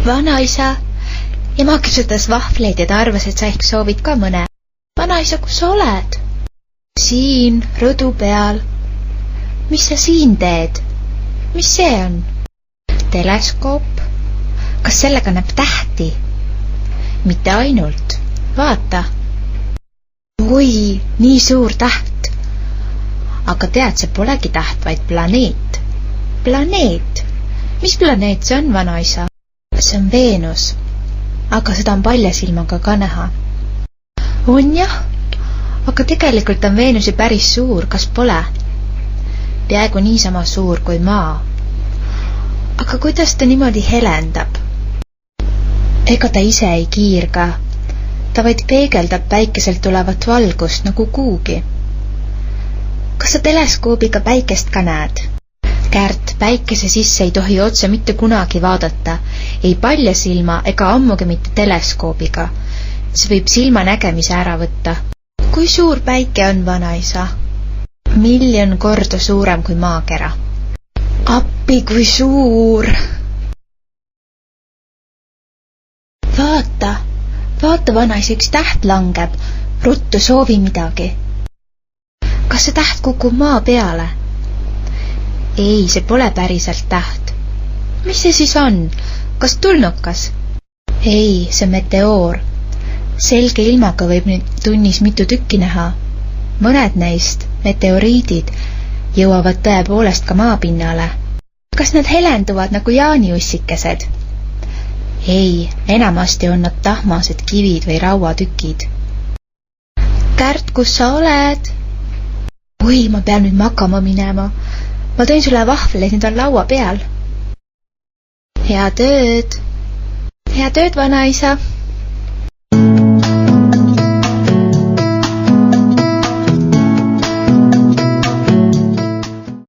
Vanaisa, ema küpsetas vahvleid ja ta arvas, et sa ehk soovid ka mõne. Vanaisa, kus sa oled? Siin, rõdu peal. Mis sa siin teed? Mis see on? Teleskoop. Kas sellega näeb tähti? Mitte ainult. Vaata. Oi, nii suur täht. Aga tead, see polegi täht, vaid planeet. Planeet? Mis planeet see on, vanaisa? See on Veenus. Aga seda on paljasilmaga ka näha. On jah, aga tegelikult on Veenus ju päris suur, kas pole? Peaaegu niisama suur kui Maa. Aga kuidas ta niimoodi helendab? Ega ta ise ei kiirga. Ta vaid peegeldab päikeselt tulevat valgust nagu kuugi. Kas sa teleskoobiga päikest ka näed? Kärt, päikese sisse ei tohi otse mitte kunagi vaadata. Ei paljasilma ega ammugi mitte teleskoobiga. See võib silma nägemise ära võtta. Kui suur päike on, vanaisa? 1 000 000 korda suurem kui maakera. Appi, kui suur! Vaata, vanaisa, üks täht langeb. Ruttu soovi midagi. Kas see täht kukub maa peale? Ei, see pole päriselt täht. Mis see siis on? Kas tulnukas? Ei, see meteoor. Selge ilmaga võib nüüd tunnis mitu tükki näha. Mõned neist, meteoriidid, jõuavad tõepoolest ka maapinnale. Kas nad helenduvad nagu jaaniussikesed? Ei, enamasti on nad tahmased kivid või rauatükid. Kärt, kus sa oled? Oi, ma pean nüüd magama minema. Ma tõin sulle vahvleid, need on laua peal. Head ööd, vanaisa.